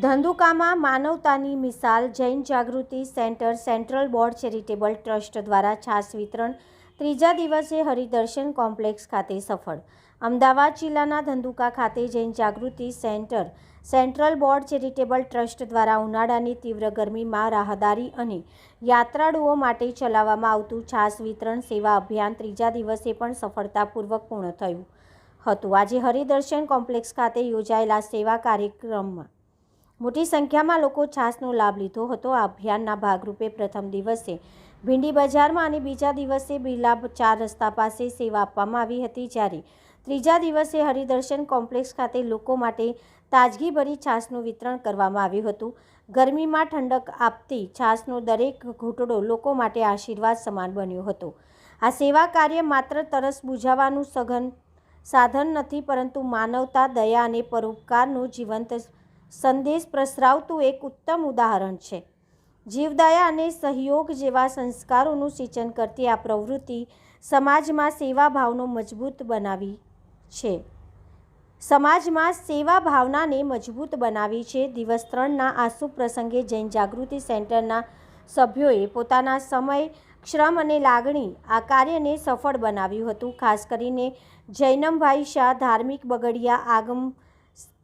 ધંધુકામાં માનવતાની મિસાલ Jain Jagruti centre central board charitable trust દ્વારા છાશ વિતરણ ત્રીજા દિવસે હરિદર્શન કોમ્પ્લેક્સ ખાતે સફળ। અમદાવાદ જિલ્લાના ધંધુકા ખાતે Jain Jagruti centre central board charitable trust દ્વારા ઉનાળાની તીવ્ર ગરમીમાં રાહદારી અને યાત્રાળુઓ માટે ચલાવવામાં આવતું છાશ વિતરણ સેવા અભિયાન ત્રીજા દિવસે પણ સફળતાપૂર્વક પૂર્ણ થયું હતું। આજે હરિદર્શન કોમ્પ્લેક્સ ખાતે યોજાયેલા સેવા કાર્યક્રમમાં મોટી સંખ્યામાં લોકો છાશનો લાભ લીધો હતો। આ અભિયાનના ભાગરૂપે પ્રથમ દિવસે ભીંડી બજારમાં અને બીજા દિવસે બિરલા 4 રસ્તા પાસે સેવા આપવામાં આવી હતી, જ્યારે ત્રીજા દિવસે હરિદર્શન કોમ્પ્લેક્સ ખાતે લોકો માટે તાજગીભરી છાશનું વિતરણ કરવામાં આવ્યું હતું। ગરમીમાં ઠંડક આપતી છાશનો દરેક ઘૂંટડો લોકો માટે આશીર્વાદ સમાન બન્યો હતો। આ સેવા કાર્ય માત્ર તરસ બુઝાવવાનું સાધન નથી, પરંતુ માનવતા, દયા અને પરોપકારનું જીવંત સંદેશ પ્રસરાવતું એક ઉત્તમ ઉદાહરણ છે। જીવદયા અને સહયોગ જેવા સંસ્કારોનું સિંચન કરતી આ પ્રવૃત્તિ સમાજમાં સેવા ભાવનો મજબૂત બનાવી છે। દિવસ 3ના આ શુભ પ્રસંગે જૈન જાગૃતિ સેન્ટરના સભ્યોએ પોતાના સમય, શ્રમ અને લાગણી આ કાર્યને સફળ બનાવ્યું હતું। ખાસ કરીને જૈનમભાઈ શાહ, ધાર્મિક બગડિયા, આગમ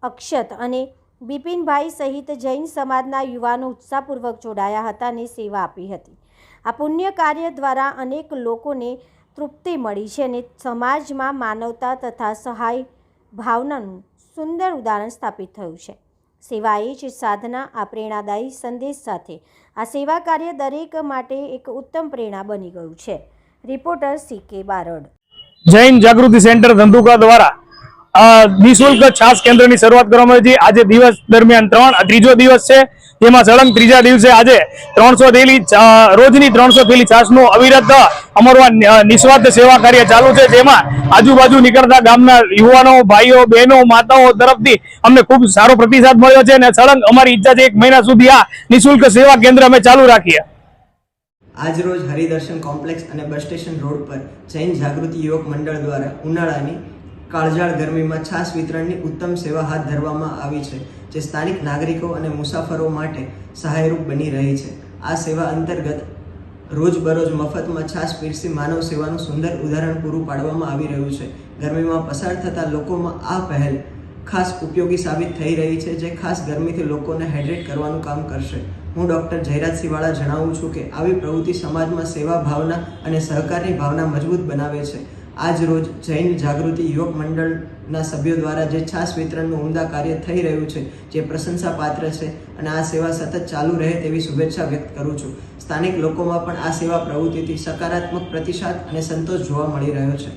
અક્ષત અને બિપિનભાઈ સહિત જૈન સમાજના યુવાનો ઉત્સાહપૂર્વક જોડાયા હતા અને સેવા આપી હતી। આ પુણ્ય કાર્ય દ્વારા અનેક લોકોને તૃપ્તિ મળી છે અને સમાજમાં માનવતા તથા સહાય ભાવનાનું સુંદર ઉદાહરણ સ્થાપિત થયું છે। સેવા એ જ સાધના। આ પ્રેરણાદાયી સંદેશ સાથે આ સેવા કાર્ય દરેક માટે એક ઉત્તમ પ્રેરણા બની ગયું છે। Reporter CK Barad, Jain Jagruti centre Dhandhuka દ્વારા નિઃશુલ્ક છાશ કેન્દ્રની શરૂઆત કરવામાં આવી છે। આજે દિવસ દરમિયાન ત્રીજો દિવસ છે, જેમાં સળંગ ત્રીજા દિવસે આજે 300 થેલી રોજની 300 થેલી છાશનું અવિરત અમારું નિસ્વાર્થ સેવા કાર્ય ચાલુ છે, જેમાં આજુબાજુ નીકળતા ગામના યુવાનો, ભાઈઓ, બહેનો, માતાઓ તરફથી અમને ખૂબ સારો પ્રતિસાદ મળ્યો છે અને સળંગ અમારી ઈચ્છા છે 1 મહિના સુધી આ નિઃશુલ્ક સેવા કેન્દ્ર અમે ચાલુ રાખીએ। આજ રોજ હરિદર્શન કોમ્પ્લેક્સ અને બસ સ્ટેશન રોડ પર જૈન જાગૃતિ યુવક મંડળ દ્વારા ઉનાળાની કાળઝાળ ગરમીમાં છાશ વિતરણની ઉત્તમ સેવા હાથ ધરવામાં આવી છે, જે સ્થાનિક નાગરિકો અને મુસાફરો માટે સહાયરૂપ બની રહી છે। આ સેવા અંતર્ગત રોજબરોજ મફતમાં છાશ પીરસી માનવ સેવાનું સુંદર ઉદાહરણ પૂરું પાડવામાં આવી રહ્યું છે। ગરમીમાં પસાર થતા લોકોમાં આ પહેલ ખાસ ઉપયોગી સાબિત થઈ રહી છે, જે ખાસ ગરમીથી લોકોને હાઇડ્રેટ કરવાનું કામ કરશે। હું ડૉક્ટર જયરાજસિંહ વાળા જણાવું છું કે આવી પ્રવૃત્તિ સમાજમાં સેવા ભાવના અને સહકારની ભાવના મજબૂત બનાવે છે। આજ રોજ જૈન જાગૃતિ યુવક મંડળના સભ્યો દ્વારા જે છાશ વિતરણનું ઉમદા કાર્ય થઈ રહ્યું છે, જે પ્રશંસાપાત્ર છે અને આ સેવા સતત ચાલુ રહે તેવી શુભેચ્છા વ્યક્ત કરું છું। સ્થાનિક લોકોમાં પણ આ સેવા પ્રવૃત્તિથી સકારાત્મક પ્રતિસાદ અને સંતોષ જોવા મળી રહ્યો છે।